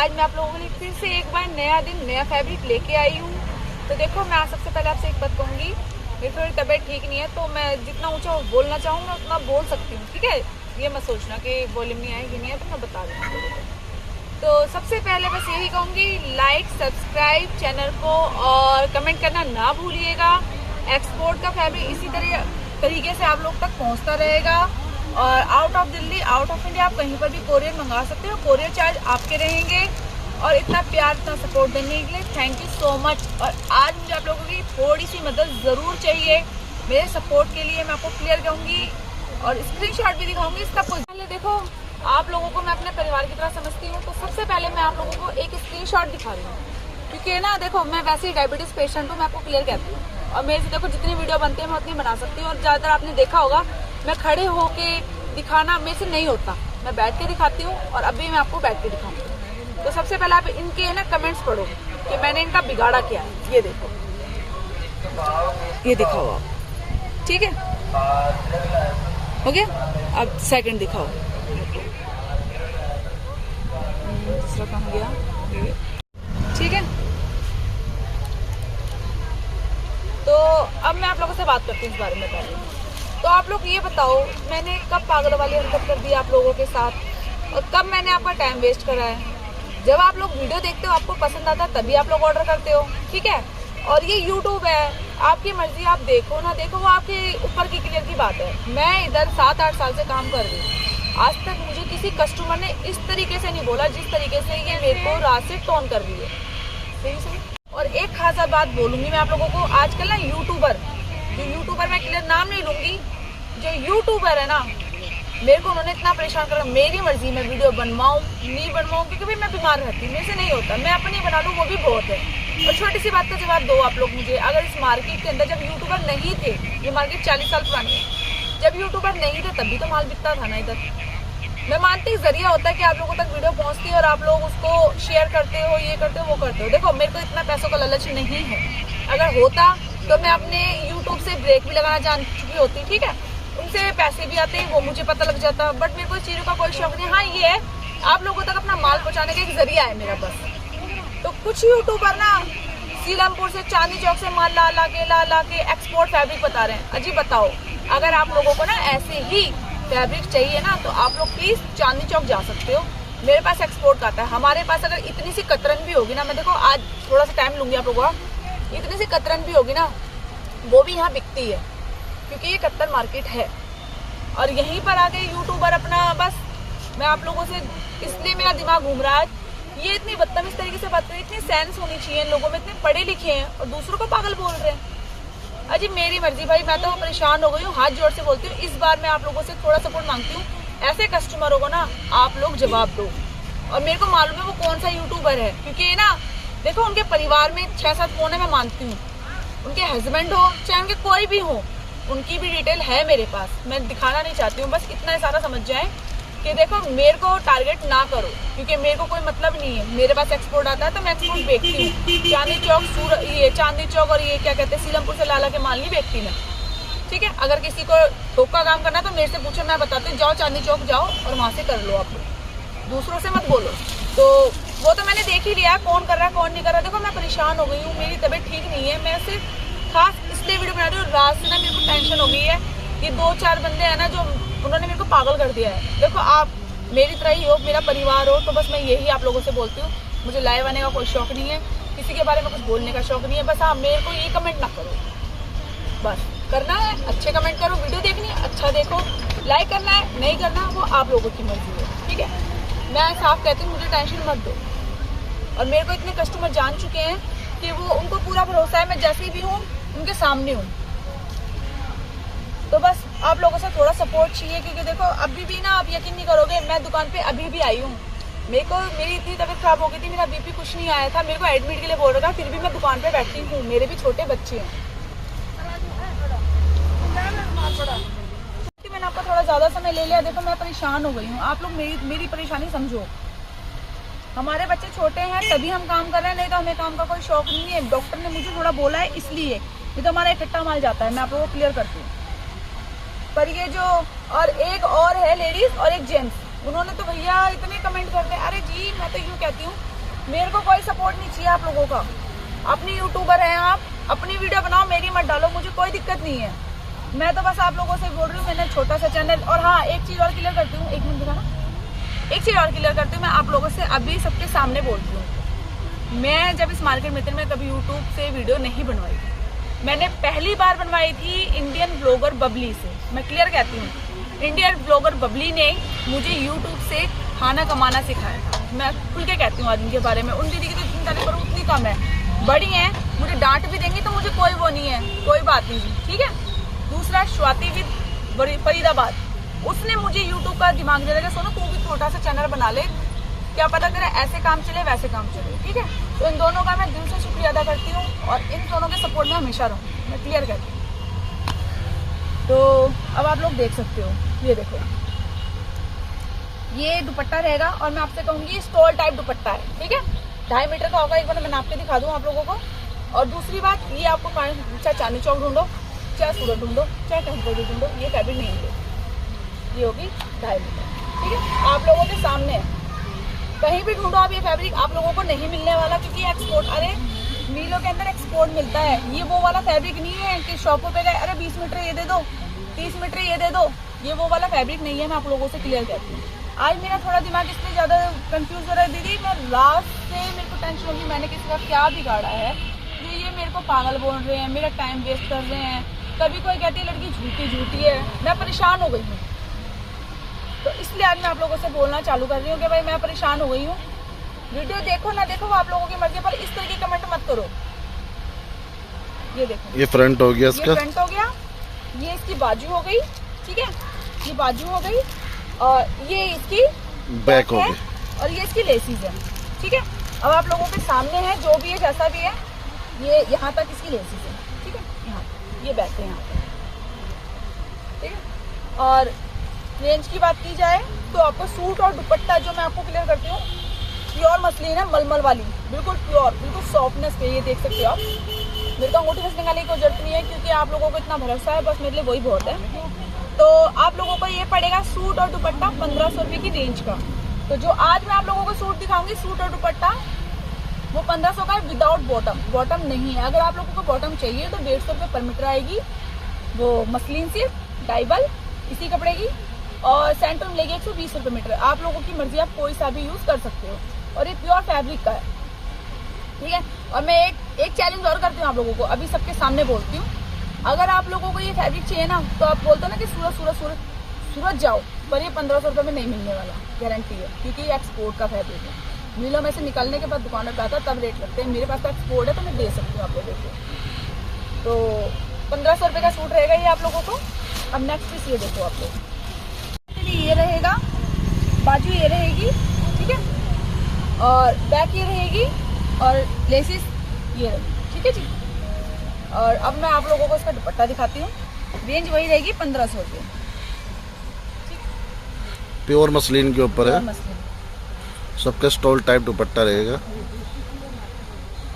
आज मैं आप लोगों के लिए फिर से एक बार नया दिन नया फैब्रिक लेके आई हूँ। तो देखो, मैं सबसे पहले आपसे एक बात कहूँगी, मेरी थोड़ी तबीयत ठीक नहीं है, तो मैं जितना ऊंचा बोलना चाहूँ मैं उतना बोल सकती हूँ, ठीक है। ये मत सोचना कि वॉल्यूम नहीं आएगी, नहीं है तो मैं बता दूँगी। तो सबसे पहले बस यही कहूँगी, लाइक सब्सक्राइब चैनल को और कमेंट करना ना भूलिएगा। एक्सपोर्ट का फैब्रिक इसी तरीके से आप लोग तक पहुँचता रहेगा और out of Delhi, out of India आप कहीं पर भी कोरियर मंगा सकते हो। कोरियर चार्ज आपके रहेंगे। और इतना प्यार, इतना सपोर्ट देने के लिए थैंक यू सो मच। और आज मुझे आप लोगों की थोड़ी सी मदद ज़रूर चाहिए मेरे सपोर्ट के लिए। मैं आपको क्लियर कहूँगी और स्क्रीनशॉट भी दिखाऊंगी। इसका पहले देखो, आप लोगों को मैं अपने परिवार की तरह समझती हूँ, तो सबसे पहले मैं आप लोगों को एक स्क्रीनशॉट दिखा रही हूँ, क्योंकि ना देखो, मैं वैसे ही डायबिटीज़ पेशेंट हूँ, मैं आपको क्लियर कहती हूँ। और मेरे से देखो जितनी वीडियो बनती है मैं उतनी बना सकती हूँ। और ज़्यादातर आपने देखा होगा, मैं खड़े होके दिखाना मेरे से नहीं होता, मैं बैठ के दिखाती हूँ और अभी मैं आपको बैठ के दिखाऊंगी। तो सबसे पहले आप इनके ना कमेंट्स पढ़ो कि मैंने इनका बिगाड़ा क्या है। ये देखो, ये दिखाओ आप, ठीक है, हो गया। अब सेकंड दिखाओ, दूसरा कहाँ गया, ठीक है। तो अब मैं आप लोगों से बात करती हूँ इस बारे में। पहले तो आप लोग ये बताओ, मैंने कब पागल वाली हरकत कर दी आप लोगों के साथ और कब मैंने आपका टाइम वेस्ट करा है। जब आप लोग वीडियो देखते हो, आपको पसंद आता है, तभी आप लोग ऑर्डर करते हो, ठीक है। और ये यूट्यूब है, आपकी मर्जी, आप देखो ना देखो, वो आपके ऊपर की क्लियर की बात है। मैं इधर 7-8 साल से काम कर रही हूँ, आज तक मुझे किसी कस्टमर ने इस तरीके से नहीं बोला जिस तरीके से ये मेरे को रात से टोन कर रही है। सही। और एक खास बात बोलूँगी मैं आप लोगों को, आजकल ना यूट्यूबर, जो यूट्यूबर, मैं क्लियर नाम नहीं लूँगी, जो यूट्यूबर है ना, मेरे को उन्होंने इतना परेशान करा। मेरी मर्जी, मैं वीडियो बनवाऊँ नहीं बनवाऊँ, क्योंकि भाई मैं बीमार रहती हूँ, मेरे से नहीं होता, मैं अपनी बना लूँ वो भी बहुत है। और छोटी सी बात का जवाब दो आप लोग मुझे, अगर इस मार्केट के अंदर जब यूट्यूबर नहीं थे, ये मार्केट 40 साल पुरानी है, जब यूट्यूबर नहीं थे तभी तो माल बिकता था ना इधर। मैं मानती जरिया होता है कि आप लोगों तक वीडियो पहुंचती है और आप लोग उसको शेयर करते हो, ये करते हो, वो करते हो। देखो, मेरे को इतना पैसों का लालच नहीं है, अगर होता तो मैं अपने यूट्यूब से ब्रेक भी लगाना जान चुकी होती, ठीक है। उनसे पैसे भी आते हैं, वो मुझे पता लग जाता, बट मेरे को इस चीज़ों का कोई शौक नहीं। हाँ, ये है, आप लोगों तक अपना माल पहुँचाने का एक जरिया है मेरा बस। तो कुछ यूट्यूबर ना सीलमपुर से, चांदनी चौक से माल ला के एक्सपोर्ट फैब्रिक बता रहे हैं। अजी बताओ, अगर आप लोगों को ना ऐसे ही फैब्रिक चाहिए ना, तो आप लोग प्लीज चांदनी चौक जा सकते हो, मेरे पास एक्सपोर्ट का आता है। हमारे पास अगर इतनी सी कतरन भी होगी ना, मैं देखो आज थोड़ा सा टाइम लूंगी आप लोगों का, इतनी सी कतरन भी होगी ना, वो भी यहाँ बिकती है, क्योंकि ये कत्तर मार्केट है। और यहीं पर आके यूट्यूबर अपना, बस मैं आप लोगों से, इसलिए मेरा दिमाग घूम रहा है, ये इतनी बदतमीज तरीके से बात करें, इतनी सेंस होनी चाहिए इन लोगों में, इतने पढ़े लिखे हैं और दूसरों को पागल बोल रहे हैं। अजी मेरी मर्जी भाई, मैं तो परेशान हो गई हूँ, हाथ जोड़ से बोलती हूँ, इस बार मैं आप लोगों से थोड़ा सपोर्ट मांगती हूँ। ऐसे कस्टमरों को ना आप लोग जवाब दो, और मेरे को मालूम है वो कौन सा यूट्यूबर है, क्योंकि ना देखो, उनके परिवार में 6-7 फोन है, मैं मानती हूँ, उनके हस्बैंड हो चाहे उनके कोई भी हो, उनकी भी डिटेल है मेरे पास, मैं दिखाना नहीं चाहती हूँ, बस इतना सारा समझ जाए कि देखो, मेरे को टारगेट ना करो, क्योंकि मेरे को कोई मतलब नहीं है। मेरे पास एक्सपोर्ट आता है तो मैं एक्सपोर्ट बेचती हूँ। चांदनी चौक, ये चांदनी चौक और ये क्या कहते हैं, सीलमपुर से लाला के माल नहीं बेचती मैं, ठीक है। अगर किसी को ठोक का काम करना तो मेरे से पूछो, मैं बताती हूँ, जाओ चांदनी चौक जाओ और वहाँ से कर लो, आप लोग दूसरों से मत बोलो। तो वो तो मैंने देख ही लिया कौन कर रहा है कौन नहीं कर रहा। देखो, मैं परेशान हो गई हूँ, मेरी तबीयत ठीक नहीं है, मैं सिर्फ खास इसलिए वीडियो बना रही हूँ, रात से ना मेरे को टेंशन हो गई है। ये 2-4 बंदे हैं ना, जो उन्होंने मेरे को पागल कर दिया है। देखो, आप मेरी तरह ही हो, मेरा परिवार हो, तो बस मैं यही आप लोगों से बोलती हूँ, मुझे लाइव आने का कोई शौक नहीं है, किसी के बारे में कुछ बोलने का शौक नहीं है। बस हाँ, मेरे को ये कमेंट ना करो, बस करना है अच्छे कमेंट करो, वीडियो देखनी है अच्छा देखो, लाइक करना है नहीं करना वो आप लोगों की मर्जी है, ठीक है। मैं साफ कहती हूँ, मुझे टेंशन मत दो। और मेरे को इतने कस्टमर जान चुके हैं कि वो, उनको पूरा भरोसा है, मैं जैसी भी हूँ उनके सामने हूँ। तो बस आप लोगों से थोड़ा सपोर्ट चाहिए, क्योंकि देखो, अभी भी ना आप यकीन नहीं करोगे, मैं दुकान पे अभी भी आई हूँ, मेरी इतनी तबीयत खराब हो गई थी, मेरा बीपी कुछ नहीं आया था, मेरे को एडमिट के लिए बोल रहा था, फिर भी मैं दुकान पे बैठी हूँ, मेरे भी छोटे बच्चे हैं। मैंने आपका थोड़ा ज्यादा समय ले लिया, देखो मैं परेशान हो गई हूँ, आप लोग मेरी परेशानी समझो। हमारे बच्चे छोटे हैं तभी हम काम कर रहे हैं, नहीं तो हमें काम का कोई शौक नहीं है। डॉक्टर ने मुझे थोड़ा बोला है इसलिए, ये तो हमारा इकट्ठा माल जाता है, मैं आप लोगों को क्लियर करती हूँ। पर ये जो, और एक और है लेडीज और एक जेंट्स, उन्होंने तो भैया इतने कमेंट करते हैं। अरे जी, मैं तो यूँ कहती हूँ, मेरे को कोई सपोर्ट नहीं चाहिए आप लोगों का। अपनी यूट्यूबर हैं आप, अपनी वीडियो बनाओ, मेरी मत डालो, मुझे कोई दिक्कत नहीं है। मैं तो बस आप लोगों से बोल रही हूँ, मैंने छोटा सा चैनल। और हाँ, एक चीज और क्लियर करती हूँ, एक मिनट दिखाना, एक चीज और क्लियर करती हूँ, मैं आप लोगों से अभी सबके सामने बोलती हूँ। मैं जब इस मार्केट में थी, मैं कभी यूट्यूब से वीडियो नहीं बनवाई थी। मैंने पहली बार बनवाई थी इंडियन ब्लॉगर बबली से। मैं क्लियर कहती हूँ, इंडियन ब्लॉगर बबली ने मुझे यूट्यूब से खाना कमाना सिखाया था। मैं खुल के कहती हूँ आज उनके बारे में। उन दीदी की तो जितनी तारीफ करूँ उतनी कम है। बड़ी हैं, मुझे डांट भी देंगी तो मुझे कोई वो नहीं है, कोई बात नहीं जी, ठीक है। दूसरा, स्वाति विद फरीदाबाद, उसने मुझे यूट्यूब का दिमाग दे दिया, सोनू तू भी छोटा सा चैनल बना ले, क्या पता तेरा ऐसे काम चले वैसे काम चले, ठीक है। तो इन दोनों का मैं दिल से शुक्रिया अदा करती हूँ और इन दोनों के सपोर्ट में हमेशा रहूँ, मैं क्लियर करती हूँ। तो अब आप लोग देख सकते हो, ये देखो, ये दुपट्टा रहेगा और मैं आपसे कहूँगी स्टॉल टाइप दुपट्टा है, ठीक है। 2.5 मीटर का होगा, एक बार मैं नाप के दिखा दूँ आप लोगों को। और दूसरी बात, ये आपको चाहे चांदनी चौक ढूंढो, चाहे सूरत ढूंढो, चाहे टेम्पल ढूंढो, ये फैब्रिक नहीं मिलेगी। ये होगी 2.5 मीटर, ठीक है, आप लोगों के सामने। कहीं भी ढूंढो आप, ये फैब्रिक आप लोगों को नहीं मिलने वाला, क्योंकि एक्सपोर्ट, अरे मीलों के अंदर एक्सपोर्ट मिलता है। ये वो वाला फैब्रिक नहीं है कि शॉपों पे गए, अरे 20 मीटर ये दे दो, 30 मीटर ये दे दो, ये वो वाला फैब्रिक नहीं है। मैं आप लोगों से क्लियर करती हूँ। आज मेरा थोड़ा दिमाग इसलिए ज़्यादा कंफ्यूज हो रहा है दीदी, मैं लास्ट से मेरे को टेंशन होगी मैंने किसी का क्या बिगाड़ा है जो ये मेरे को पागल बोल रहे हैं, मेरा टाइम वेस्ट कर रहे हैं। कभी कोई कहती है लड़की झूठी झूठी है, मैं परेशान हो गई हूँ। तो इसलिए आज मैं आप लोगों से बोलना चालू कर रही हूँ कि भाई मैं परेशान हो गई हूँ। वीडियो देखो ना देखो वो आप लोगों की मर्जी, पर इस तरह की कमेंट मत करो। ये देखो, ये फ्रंट हो गया, इसका ये फ्रंट हो गया, ये इसकी बाजू हो गई, ठीक है, ये बाजू हो गई, और ये इसकी बैक हो गई, और ये इसकी लेसीज है, ठीक है। अब आप लोगों के सामने है, जो भी है जैसा भी है, ये यहाँ तक इसकी लेसीज है, ठीक है, यहाँ ये बैक है यहाँ पर, ठीक है। और रेंज की बात की जाए तो आपको सूट और दुपट्टा, जो मैं आपको क्लियर करती हूँ, प्योर मसलिन है, मलमल वाली, बिल्कुल प्योर, बिल्कुल सॉफ्टनेस पे। ये देख सकते हो आप, मेरे को अंगूठी से निकालने की कोई जरूरत नहीं है, क्योंकि आप लोगों को इतना भरोसा है, बस मेरे लिए वही बहुत है। तो आप लोगों को ये पड़ेगा सूट और दुपट्टा 1500 रुपये की रेंज का। तो जो आज मैं आप लोगों को सूट दिखाऊंगी, सूट और दुपट्टा, वो 1500 का है, विदाउट बॉटम। बॉटम नहीं है। अगर आप लोगों को बॉटम चाहिए तो 150 रुपये पर मीटर आएगी, वो मसलिन से डाइबल इसी कपड़े की, और सेंटर मिलेगी 120 रुपये मीटर। आप लोगों की मर्जी, आप कोई सा भी यूज कर सकते हो, और ये प्योर फैब्रिक का है, ठीक है। और मैं एक चैलेंज और करती हूँ आप लोगों को, अभी सबके सामने बोलती हूँ। अगर आप लोगों को ये फैब्रिक चाहिए ना, तो आप बोलते हो ना कि सूरत जाओ, पर ये 1500 रुपये में नहीं मिलने वाला, गारंटी है, क्योंकि ये एक्सपोर्ट का फैब्रिक है। मिलों में से निकलने के बाद दुकानों पे आता तब रेट लगते हैं। मेरे पास तो एक्सपोर्ट है, तो मैं दे सकती हूँ आप लोगों को। तो 1500 रुपये का सूट रहेगा ये आप लोगों को। अब नेक्स्ट पीस ये देखो आप लोग, ये रहेगा, बाजू ये रहेगी, ठीक है, और बैक ये रहेगी, और लेसिस ये रहेगी, ठीक है जी। और अब मैं आप लोगों को इसका दुपट्टा दिखाती हूँ। रेंज वही रहेगी 1500 रुपये, प्योर मसलिन के ऊपर है, मसलिन, सबका स्टॉल टाइप दुपट्टा रहेगा।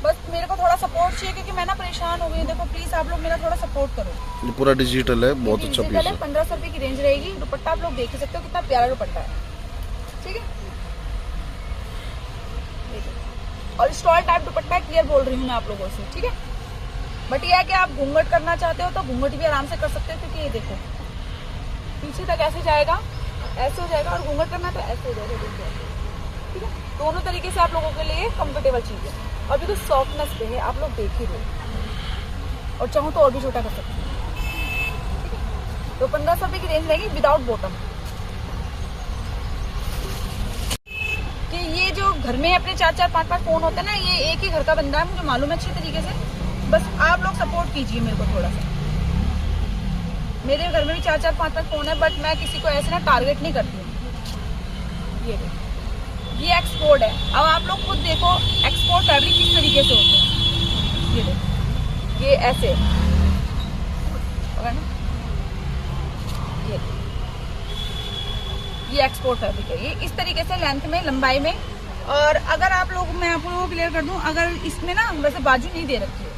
बस मेरे को थोड़ा सपोर्ट चाहिए, क्योंकि मैं ना परेशान हो गई। देखो प्लीज आप लोग मेरा थोड़ा सपोर्ट करो। ये पूरा डिजिटल है, बहुत अच्छा पीस है। 1500 रुपये की रेंज रहेगी। दुपट्टा आप लोग देख ही सकते हो कितना प्यारा दुपट्टा है, ठीक है। और स्टॉल टाइप दुपट्टा है, क्लियर बोल रही हूँ मैं आप लोगों से, ठीक है। बट ये है कि आप घूंघट करना चाहते हो तो घूंघट भी आराम से कर सकते हो, क्योंकि ये देखो पीछे तक ऐसे जाएगा, ऐसे हो जाएगा, और घूंघट करना तो ऐसे हो जाएगा, ठीक है। दोनों तरीके से आप लोगों के लिए कंफर्टेबल चीज है। और बिल्कुल सॉफ्टनेस पे है, आप लोग देख ही रहे, और चाहूँ तो और भी छोटा कर सकते हैं, ठीक है। तो 1500 रुपये की रेंज रहेगी, विदाउट बॉटम। कि ये जो घर में अपने 4-4, 5-5 फोन होते हैं ना, ये एक ही घर का बंदा है, मुझे मालूम है अच्छी तरीके से। बस आप लोग सपोर्ट कीजिए मेरे को थोड़ा सा। मेरे घर में भी 4-4, 5-5 फोन है, बट मैं किसी को ऐसे ना टारगेट नहीं करती हूँ। ये देखो, ये एक्सपोर्ट है। अब आप लोग खुद देखो एक्सपोर्ट फैब्रिक किस तरीके से होते हैं। ये देखो, ये ऐसे ये एक्सपोर्ट फैब्रिक है, ये इस तरीके से लेंथ में, लंबाई में। और अगर आप लोग, मैं आप लोगों को क्लियर कर दूं, अगर इसमें ना वैसे बाजू नहीं दे रखी है,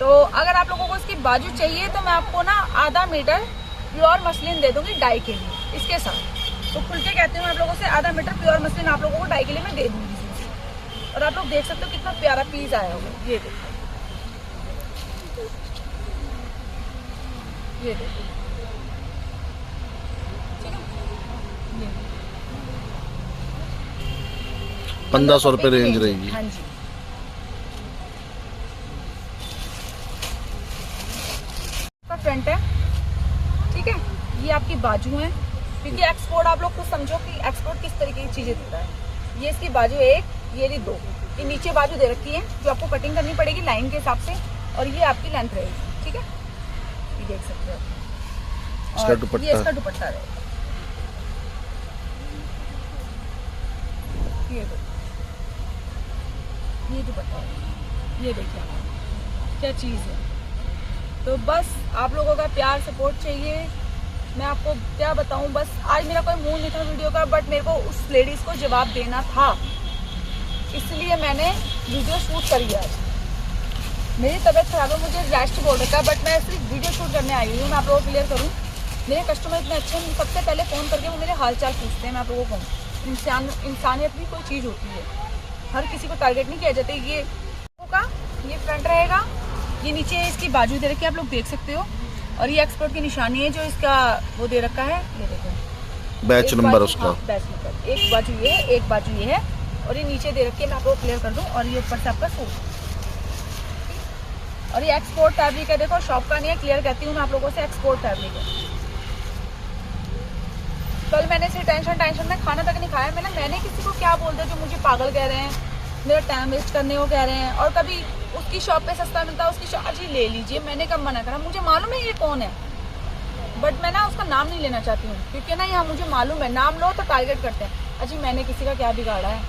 तो अगर आप लोगों को इसकी बाजू चाहिए तो मैं आपको ना आधा मीटर प्योर मसलिन दे दूंगी डाई के लिए इसके साथ। तो खुल के कहती हूँ आप लोगों से, आधा मीटर प्योर मसलिन आप लोगों को डाई के लिए मैं दे दूंगी, और आप लोग देख सकते हो कितना प्यारा पीस आया होगा। ये देखो, ये देखो, ठीक है। ये 1500 रुपये रेंज रहेगी। हाँ जी। फ्रंट है, ठीक है। ये आपकी बाजू है, क्योंकि एक्सपोर्ट आप लोग कुछ समझो कि एक्सपोर्ट किस तरीके की चीजें देता है। ये इसकी बाजू एक, ये ली दो, ये नीचे बाजू दे रखी है जो आपको कटिंग करनी पड़ेगी लाइन के हिसाब से, और ये आपकी लेंथ रहेगी, ठीक है। ये देख सकते हो, इसका और दुपट्टा, ये इसका दुपट्टा रहेगा। ये देखो, ये दुपट्टा है, ये देखिए क्या चीज़ है। तो बस आप लोगों का प्यार सपोर्ट चाहिए। मैं आपको क्या बताऊं, बस आज मेरा कोई मूड नहीं था वीडियो का, बट मेरे को उस लेडीज़ को जवाब देना था, इसलिए मैंने वीडियो शूट करी आज। मेरी तबीयत खराब है, मुझे रेस्ट बोल रखा है, बट मैं सिर्फ वीडियो शूट करने आई हुई हूँ। मैं आप लोगों को क्लियर करूँ, मेरे कस्टमर इतने अच्छे हैं, सबसे पहले फ़ोन करके वो मेरे हाल चाल पूछते हैं। मैं आप लोगों को कहूँ, इंसानियत भी कोई चीज़ होती है, हर किसी को टारगेट नहीं किया जाता। ये फ्रंट रहेगा, ये नीचे इसकी बाजू दे रखी है, आप लोग देख सकते हो, और ये एक्सपोर्ट की निशानी है जो इसका वो दे रखा है। ये देखो बैच नंबर उसका, हाँ, बैच नंबर। एक बाजू ये है, एक बाजू ये है, और ये नीचे दे रखी है। मैं आपको क्लियर कर दूं, और ये ऊपर से आपका सूट, और ये एक्सपोर्ट फैब्रिक है। देखो शॉप का नहीं है, क्लियर कहती हूँ मैं आप लोगों से, एक्सपोर्ट फैब्रिक है। कल मैंने सिर्फ टेंशन में खाना तक नहीं खाया। मैंने किसी को क्या बोल दिया जो मुझे पागल कह रहे हैं, मेरा टाइम वेस्ट करने को कह रहे हैं, और कभी उसकी शॉप पे सस्ता मिलता है, उसकी शॉप अजी ले लीजिए। मैंने कब मना करा, मुझे मालूम है ये कौन है, बट मैं ना उसका नाम नहीं लेना चाहती हूँ, क्योंकि ना यहाँ मुझे मालूम है नाम लो तो टारगेट करते हैं। अजी मैंने किसी का क्या बिगाड़ा है।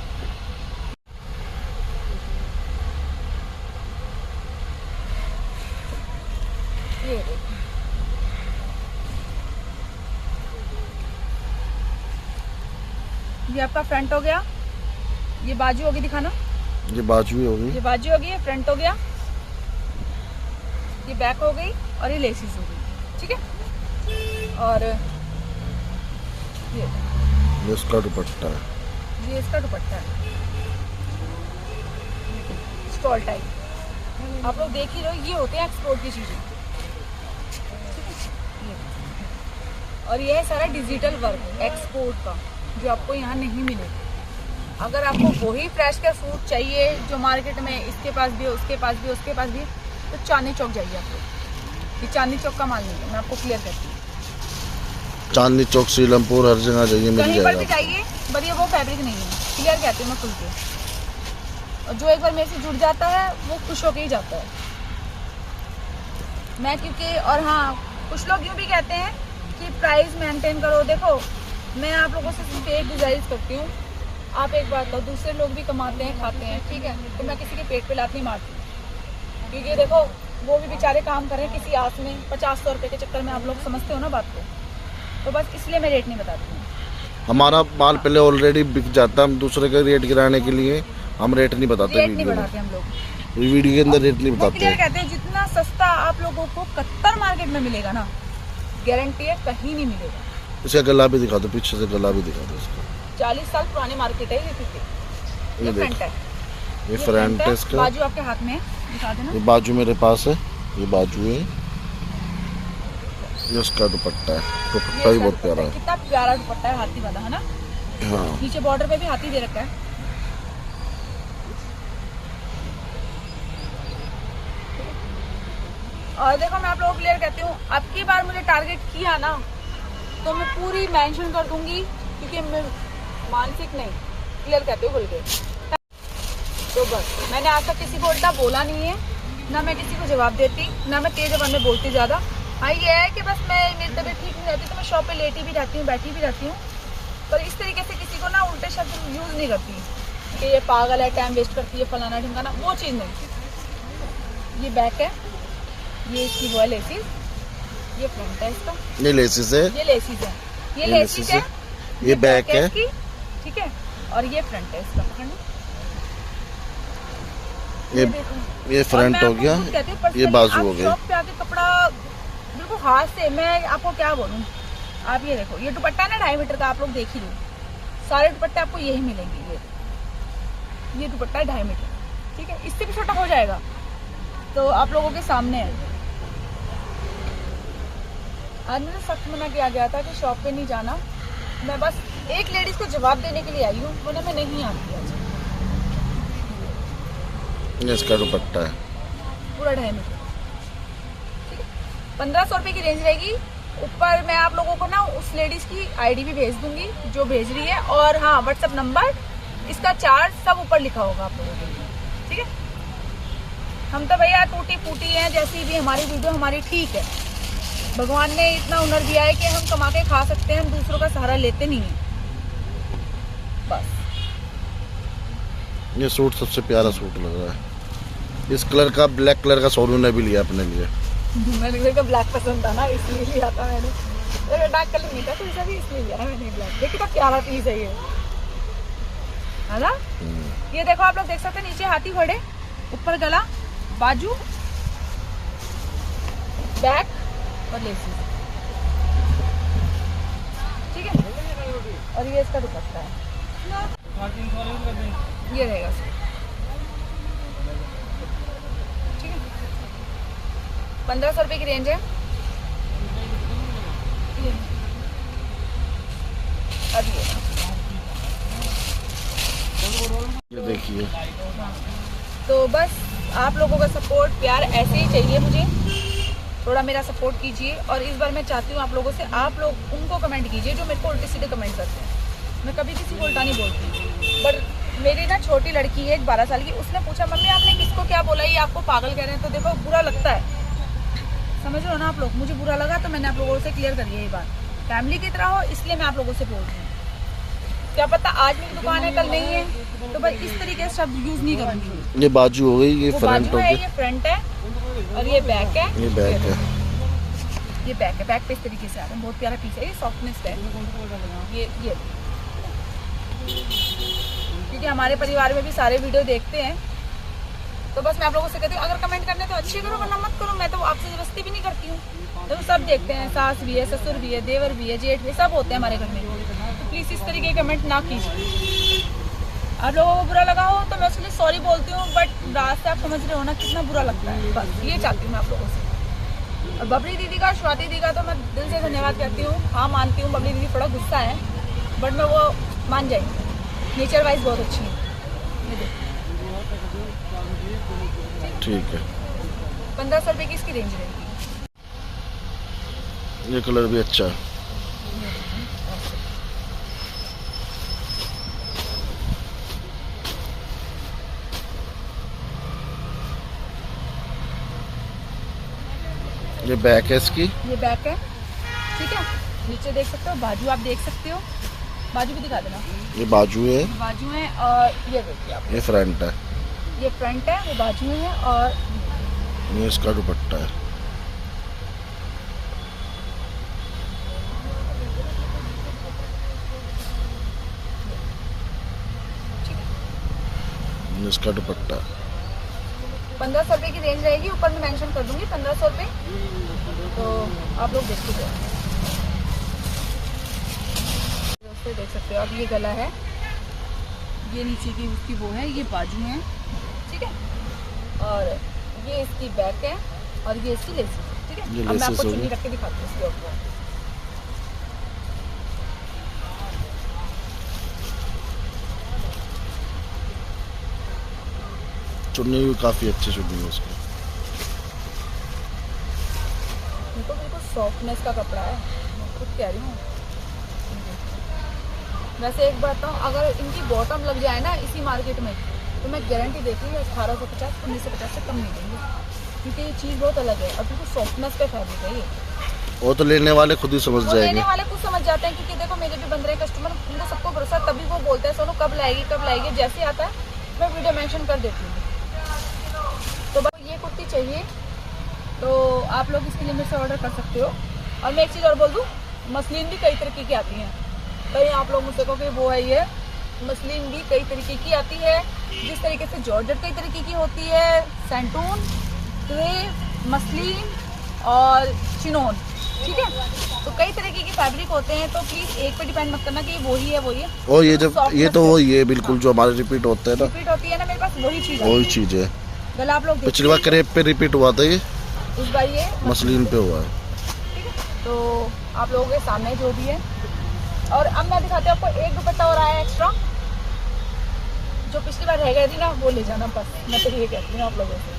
ये देखो, ये आपका फ्रंट हो गया, ये बाजू होगी, दिखाना। ये बाजू ही होगी, ये बाजू हो गई, ये फ्रंट हो गया, ये बैक हो गई, और ये लेसिस हो गई, ठीक है। और ये इसका दुपट्टा है, ये इसका दुपट्टा है, स्टॉल टाइप। आप लोग देख ही रहो, ये होते हैं एक्सपोर्ट की चीजें, और ये है सारा डिजिटल वर्क एक्सपोर्ट का, जो आपको यहाँ नहीं मिलेगा। अगर आपको वही फ्रेश का सूट चाहिए जो मार्केट में इसके पास भी है, उसके पास भी, उसके पास भी, तो चांदनी चौक जाइए आप लोग। ये चांदनी चौक का माल नहीं है, मैं आपको क्लियर करती हूँ। चांदनी चौक, सीलमपुर, हर जगह जाइए, मिल कहीं पर भी जाएगा। जाइए, पर ये वो फैब्रिक नहीं है, क्लियर कहती हूँ मैं खुल के। और जो एक बार मेरे से जुड़ जाता है वो खुश होके ही जाता है। मैं क्योंकि, और हाँ, कुछ लोग यूँ भी कहते हैं कि प्राइस मेंटेन करो। देखो मैं आप लोगों से सिर्फ एक गुजारिश करती हूँ, आप एक बात कहो, दूसरे लोग भी कमाते हैं, खाते हैं, ठीक है, तो मैं किसी के पेट पे लात नहीं मारती, क्योंकि देखो वो भी बेचारे काम कर रहे हैं किसी आस में, 50-100 रुपये के चक्कर में। आप लोग समझते हो ना बात को, तो बस इसलिए मैं रेट नहीं बताती हूँ। हमारा माल पहले ऑलरेडी बिक जाता है, हम दूसरे का रेट गिराने के लिए हम रेट नहीं बताते, रेट नहीं बढ़ाते हम लोग, वीडियो के अंदर रेट नहीं वो क्लियर बताते। कहते हैं जितना सस्ता आप लोगों को कत्तर मार्केट में मिलेगा ना, गारंटी है कहीं नहीं मिलेगा। इसका गला भी दिखा दो, पीछे से गला भी दिखा दो इसका। 40 साल पुरानी मार्केट है ये, क्योंकि ये फ्रंट है, ये फ्रंट है इसका, बाजू आपके हाथ में है, दिखा देना। ये बाजू मेरे पास है, ये बाजू है, ये उसका दुपट्टा है, दुपट्टा भी बहुत प्यारा है। कितना प्यारा दुपट्टा है, हाथी वाला है ना। हाँ, नीचे बॉर्डर पे भी हाथी दे रखा है। और देखो मैं आप लोगों को क्लियर कहती हूँ, अब की बार मुझे टारगेट किया ना तो मैं पूरी मेंशन कर दूंगी, क्योंकि मैं मानसिक नहीं, क्लियर कहती हूँ, भूल गए। तो बस मैंने आज तक किसी को उल्टा बोला नहीं है, ना मैं किसी को जवाब देती, ना मैं तेज जबान में बोलती ज़्यादा। हाँ ये है कि बस मेरी तबीयत ठीक नहीं रहती तो मैं शॉप पे लेटी भी रहती हूँ, बैठी भी रहती हूँ, पर इस तरीके से किसी को ना उल्टे शब्द यूज़ नहीं करती कि ये पागल है, टाइम वेस्ट करती है, फलाना ढिमकाना, वो चीज़ नहीं। ये बैक है, ये इसकी वो है लेसिस, ये फ्रंट है इसका, ये लेसिस है, ये लेसिस है, ये लेसिस है, ये बैक है इसकी, ठीक है, और ये फ्रंट है इसका, पकड़ना। ये फ्रंट हो गया, ये बाजू हो गई। शॉप पे आके कपड़ा बिल्कुल हाथ से, मैं आपको क्या बोलूँ, आप ये देखो, ये दुपट्टा ना 2.5 मीटर का, आप लोग देख ही लो, सारे दुपट्टे आपको यही मिलेंगे। ये ये दुपट्टा है 2.5 मीटर, ठीक है, इससे भी छोटा हो जाएगा। तो आप लोगों के सामने है। आज मुझे सख्त मना किया गया था कि शॉप पे नहीं जाना। मैं बस एक लेडीज को जवाब देने के लिए आई हूँ, वरना मैं नहीं आती आज। ये इसका दुपट्टा है पूरा 2.5 मीटर, ठीक है। 1500 रुपये की रेंज रहेगी। ऊपर मैं आप लोगों को ना उस लेडीज की आईडी भी भेज दूंगी जो भेज रही है, और हाँ व्हाट्सएप नंबर, इसका चार्ज सब ऊपर लिखा होगा आप लोगों के लिए, ठीक है। हम तो भैया टूटी फूटी हैं, जैसी भी हमारी वीडियो हमारी ठीक है। भगवान ने इतना हुनर दिया है कि हम कमा के खा सकते हैं, हम दूसरों का सहारा लेते नहीं हैं बस। ये सूट सबसे प्यारा सूट लग रहा है। इस कलर का, ब्लैक कलर का सोनू ने भी लिया अपने लिए। मैंने को ब्लैक पसंद था ना, इसलिए लिया था मैंने। डार्क कलर नहीं था तो इसे भी इसलिए लिया मैंने ब्लैक। देखिए तो प्यारा पीस है ये, है ना। ये देखो आप लोग देख सकते हैं, नीचे हाथी घोड़े, ऊपर गला, बाजू, बैक और लेसिस, ठीक है। और ये इसका दुपट्टा है, ये रहेगा इसका, ठीक है। 1500 रुपये की रेंज है। अब ये देखिए। तो बस आप लोगों का सपोर्ट प्यार ऐसे ही चाहिए मुझे, थोड़ा मेरा सपोर्ट कीजिए। और इस बार मैं चाहती हूँ आप लोगों से, आप लोग उनको कमेंट कीजिए जो मेरे को उल्टे सीधे कमेंट करते हैं। मैं कभी किसी को उल्टा नहीं बोलती, पर मेरी ना छोटी लड़की है 12 साल की, उसने पूछा मम्मी आपने किसको क्या बोला, ये आपको पागल कह रहे हैं। तो देखो बुरा लगता है, समझ लो ना आप लोग। मुझे बुरा लगा तो मैंने आप लोगों से क्लियर कर दिया ये बात। फैमिली की तरह हो इसलिए मैं आप लोगों से बोल रही हूँ। क्या पता आज मेरी दुकान है कल नहीं है, तो भाई इस तरीके से शब्द यूज नहीं करूँगी। ये बाजू हो गई, ये फ्रंट हो है, गई, ये फ्रंट है और ये बैक है। ये बैक है, ये बैक है। बैक पे इस तरीके से आता है, बहुत प्यारा पीस है, ये सॉफ्टनेस है ये क्योंकि हमारे परिवार में भी सारे वीडियो देखते हैं। तो बस मैं आप लोगों से कहती हूँ अगर कमेंट करने तो अच्छे करो, वरना मत करो। मैं तो आपसे जबरदस्ती भी नहीं करती हूँ। तो सब देखते हैं, सास भी है, ससुर भी है, देवर भी है, जेठ भी, सब होते हैं हमारे घर में। तो प्लीज़ इस तरीके के कमेंट ना कीजिए। आप लोगों को बुरा लगा हो तो मैं उसके लिए सॉरी बोलती हूँ, बट रात से आप समझ रहे हो ना कितना बुरा लगता है। बस ये चाहती हूँ मैं आप लोगों से। और बबली दीदी का, स्वाति दीदी का तो मैं दिल से धन्यवाद करती हूँ। हाँ मानती हूँ बबली दीदी थोड़ा गुस्सा है, बट मैं वो मान जाएंगी, नेचर वाइज बहुत अच्छी है। ठीक है। 1500 रुपये की इसकी रेंज रहेगी। ये कलर भी अच्छा है। ये बैक है इसकी, ये बैक है, ठीक है। नीचे देख सकते हो, बाजू आप देख सकते हो, बाजू भी दिखा देना। ये बाजू है, बाजू है, और ये देखिए आप, ये फ्रंट है, ये फ्रंट है, वो बाजू है, और ये इसका दुपट्टा है। ये इसका दुपट्टा। 1500 रुपये की रेंज रहेगी। ऊपर में मेंशन कर दूंगी 1500 रुपये, तो आप लोग देखते जाओ। दोस्तों देख सकते हो आप, ये गला है, ये नीचे की उसकी वो है, ये बाजू है, ठीक है। और ये इसकी बैक है, और ये इसकी लेस है, ठीक है। अब मैं आपको चुन्नी रख के दिखाती हूँ इसके ऊपर। चुन्नी भी काफी अच्छी चुन्नी है उसकी। देखो बिल्कुल सॉफ्टनेस का कपड़ा है, मैं खुद कह रही हूँ। वैसे एक बात बताऊँ, अगर इनकी बॉटम लग जाए ना इसी मार्केट में, तो मैं गारंटी देती हूँ 1850 1950 से कम नहीं देंगे, क्योंकि ये चीज़ बहुत अलग है और बिल्कुल सॉफ्टनेस पे फैब्रिक है ये। वो तो लेने वाले खुद ही समझ जाएंगे। लेने वाले खुद समझ जाते हैं, क्योंकि देखो मेरे भी बन रहे कस्टमर, उनको सबको भरोसा, तभी वो बोलते हैं सोनू कब लाएगी कब लाएगी। जैसे आता है मैं वीडियो मेंशन कर देती हूँ। तो बस ये कुर्ती चाहिए तो आप लोग इसकी लिमिट से ऑर्डर कर सकते हो। और मैं एक चीज़ और बोल दूँ, मसलिन भी कई तरीके की आती हैं। कहीं आप लोग मुझसे कहो कि वो है, ये मसलिन भी कई तरीके की आती है। जिस तरीके से जॉर्जेट कई तरीके की होती है, सैंटून, क्रेप, मसलिन और चिनोन, ठीक है। तो कई तरीके के फैब्रिक होते हैं, तो प्लीज एक पे डिपेंड मत करना कि वही है वही है। और ये जब ये तो वही है बिल्कुल जो हमारे रिपीट होता है ना, रिपीट होती है ना, मेरे पास वही चीज वही चीज है। गला आप लोग पिछली बार क्रेप पे रिपीट हुआ था, ये इस बार ये मसलिन पे हुआ है। ठीक है, तो आप लोगों के सामने जो भी है। और अब मैं दिखाती हूँ आपको, एक दुपट्टा और आया एक्स्ट्रा, जो पिछली बार रह गई थी ना, वो ले जाना बस। मैं तो ये कहती हूँ आप लोगों से,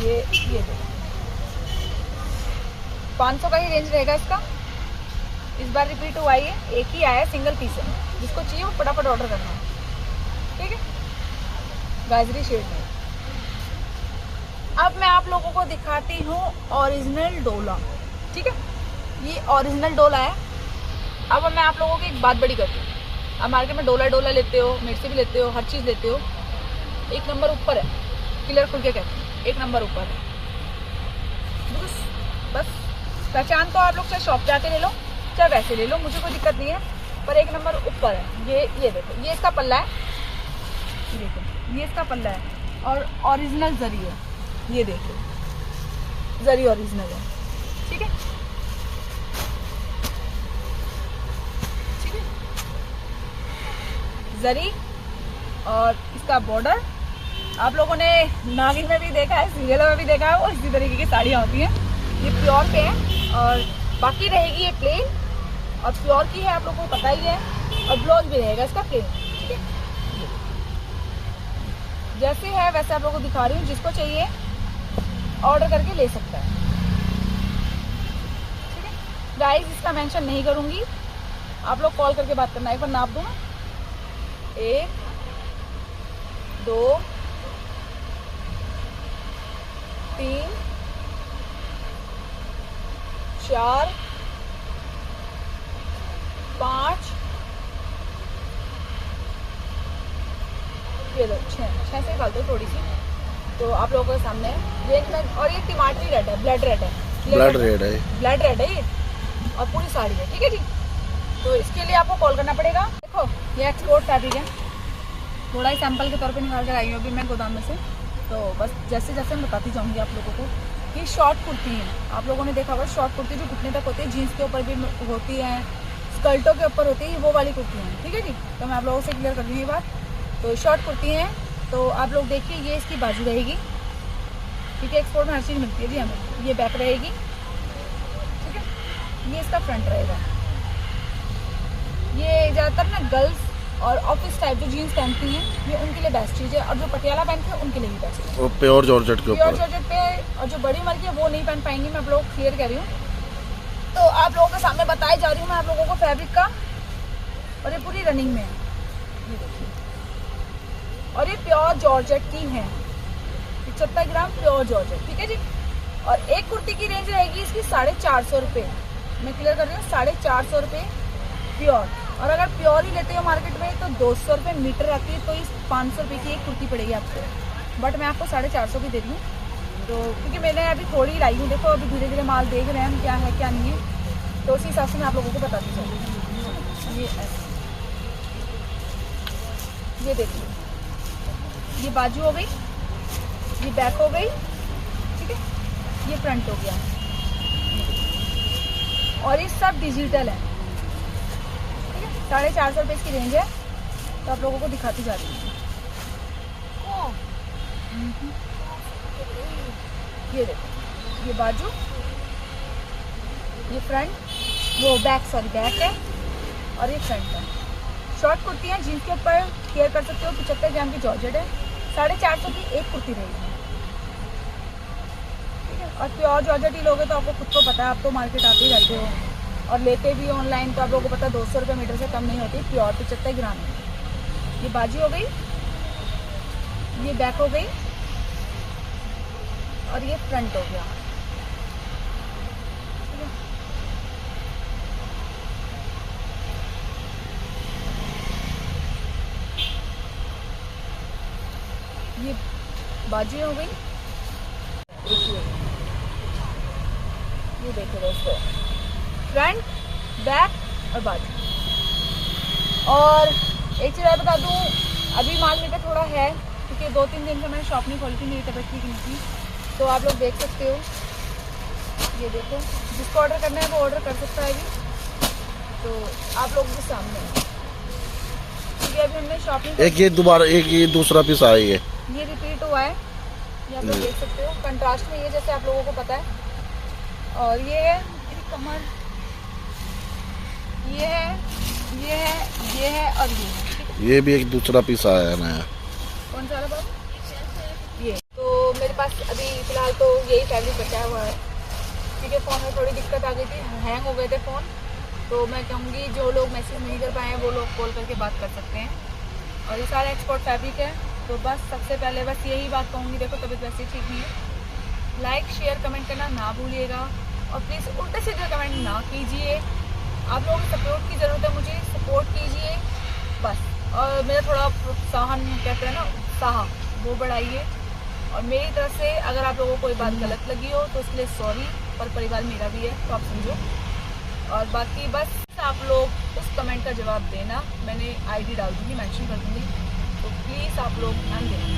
ये देखो 500 का ही रेंज रहेगा इसका। इस बार रिपीट हुआ है, एक ही आया, सिंगल पीस है। जिसको चाहिए वो फटाफट ऑर्डर करना, ठीक है। गाजरी शेड में। अब मैं आप लोगों को दिखाती हूँ ओरिजिनल डोला, ठीक है। ये ओरिजिनल डोला है। अब मैं आप लोगों की एक बात बड़ी करती हूँ। आप मार्केट में डोला लेते हो, मेरे से भी लेते हो, हर चीज़ लेते हो, एक नंबर ऊपर है, क्लियर खुल के कहते हैं, एक नंबर ऊपर है। बस पहचान तो आप लोग चाहे शॉप जाके ले लो चाहे वैसे ले लो, मुझे कोई दिक्कत नहीं है, पर एक नंबर ऊपर है। ये देखो, ये इसका पल्ला है, ये देखो ये इसका पल्ला है, और ओरिजिनल जरी है। ये देखो जरी ओरिजिनल है, ठीक है, ठीक है। जरी और इसका बॉर्डर आप लोगों ने नागिन में भी देखा है, सीरियल में भी देखा है, और इसी तरीके की साड़ियाँ होती हैं। ये प्योर पे है, और बाकी रहेगी ये प्लेन, और प्योर की है, आप लोगों को पता ही है। और ब्लाउज भी रहेगा इसका प्लेन, ठीक है। जैसे है वैसे आप लोगों को दिखा रही हूँ, जिसको चाहिए ऑर्डर करके ले सकता है, ठीक है। प्राइस इसका मेंशन नहीं करूँगी, आप लोग कॉल करके बात करना। एक बार नाप दो ना, 1 2 3 4 5, ये दो 6 से निकालते हो थोड़ी सी, तो आप लोगों के सामने रेंज में। और ये टमाटरी रेड है, ब्लड रेड है, ब्लड रेड है, ब्लड रेड है ये, और पूरी साड़ी है, ठीक है जी। तो इसके लिए आपको कॉल करना पड़ेगा। देखो ये एक्सपोर्ट फैब्रिक है, थोड़ा ही सैंपल के तौर पे निकाल कर आई हूँ अभी मैं गोदाम में से, तो बस जैसे जैसे मैं बताती जाऊँगी आप लोगों को। ये शॉर्ट कुर्ती है, आप लोगों ने देखा होगा शॉर्ट कुर्ती जो घुटने तक होती है, जीन्स के ऊपर भी होती है, स्कर्टों के ऊपर होती है, वो वाली कुर्ती है, ठीक है जी। तो मैं आप लोगों से क्लियर कर दूँ ये बात। तो शॉर्ट कुर्ती है, तो आप लोग देखिए ये इसकी बाजू रहेगी, ठीक है। एक्सपोर्ट में हर चीज़ मिलती है जी हमें। ये बैक रहेगी, ठीक है। ये इसका फ्रंट रहेगा। ये ज़्यादातर ना गर्ल्स और ऑफिस टाइप जो जीन्स पहनती हैं, ये उनके लिए बेस्ट चीज़ है, और जो पटियाला पहनते हैं उनके लिए भी बेस्ट है। वो प्योर जॉर्जेट के ऊपर, प्योर जॉर्जेट पे, और जो बड़ी उम्र की है वो नहीं पहन पाएंगी, मैं आप लोगों को क्लियर कर रही हूँ। तो आप लोगों के सामने बताई जा रही हूँ मैं आप लोगों को फैब्रिक का, और ये पूरी रनिंग में है, ये देखिए। और ये प्योर जॉर्जेट की है, 75 ग्राम प्योर जॉर्जेट, ठीक है जी। और एक कुर्ती की रेंज रहेगी इसकी 450 रुपये, मैं क्लियर कर रही हूँ, 450 रुपये प्योर। और अगर प्योर ही लेते हो मार्केट में तो 200 रुपये मीटर आती है, तो इस 500 रुपये की एक कुर्ती पड़ेगी आपको, बट मैं आपको 450 की दे रही हूँ। तो क्योंकि मैंने अभी थोड़ी लाई हूँ, देखो अभी धीरे धीरे माल देख रहे हैं हम क्या है क्या नहीं है, तो उसी हिसाब से मैं आप लोगों को बताती चलूँ। ये ऐसे, ये देखिए, ये बाजू हो गई, ये बैक हो गई, ठीक है, ये फ्रंट हो गया, और ये सब डिजिटल है, ठीक है। 450 रुपये इसकी रेंज है, तो आप लोगों को दिखाती जा रही हूँ। ये देखो, ये बाजू, ये फ्रंट, वो बैक, सॉरी बैक है, और ये फ्रंट है। शॉर्ट कुर्ती है, जीन्स के ऊपर केयर कर सकते हो, 75 ग्राम की जॉर्जेट है, 450 की एक कुर्ती रहेगी, ठीक है। और प्योर जॉर्जेट ही लोगे तो आपको खुद को पता है, आप तो मार्केट आते ही रहते हो और लेते भी ऑनलाइन, तो आप लोगों को पता है 200 रुपये मीटर से कम नहीं होती, प्योर 75 ग्राम है। ये बाजू हो गई, ये बैक हो गई, और ये फ्रंट हो गया, ठीक है। ये बाजू हो गई, ये देखिए दोस्तों, फ्रंट, बैक और बाजू। और एक चीज़ और बता दूँ, अभी माल मेरे थोड़ा है, क्योंकि 2-3 दिन से मैंने शॉप नहीं खोली थी, मेरी तबीयत ठीक नहीं थी, तो आप लोग देख सकते हो ये देखो, जिसको ऑर्डर करना है वो ऑर्डर कर सकता है अभी। तो आप लोगों के सामने है। ठीक है, अभी हमने शॉपिंग एक ये दोबारा एक ये दूसरा पीस आया ये रिपीट हुआ है, ये आप लोग देख सकते हो। कंट्रास्ट में ये जैसे आप लोगों को पता है। और ये है मेरी कमर, ये है, ये है, ये है और ये है। ठीक है, ये भी एक दूसरा पीस आया है नया। कौन सा वाला बाबू? ये तो मेरे पास अभी फ़िलहाल तो यही फैब्रिक बचा हुआ है। ठीक है, फ़ोन में थोड़ी दिक्कत आ गई थी, हैंग हो गए थे फ़ोन। तो मैं कहूँगी जो लोग मैसेज नहीं कर पाए हैं वो लोग कॉल करके बात कर सकते हैं। और ये सारा एक्सपोर्ट फैब्रिक है। तो बस सबसे पहले बस यही बात कहूँगी, देखो तबीयत वैसे ठीक नहीं है, लाइक शेयर कमेंट करना ना भूलिएगा। और प्लीज़ उल्टे सीधे कमेंट ना कीजिए। आप लोगों की सपोर्ट की ज़रूरत है, मुझे सपोर्ट कीजिए बस। और मेरा थोड़ा प्रोत्साहन कहते हैं ना, उत्साह, वो बढ़ाइए। और मेरी तरफ से अगर आप लोगों को कोई बात गलत लगी हो तो उसके लिए सॉरी, पर परिवार मेरा भी है तो आप समझो। और बाकी बस आप लोग उस कमेंट का जवाब देना, मैंने आईडी डाल दूँगी, मेंशन कर दूँगी, तो प्लीज़ आप लोग ध्यान देना।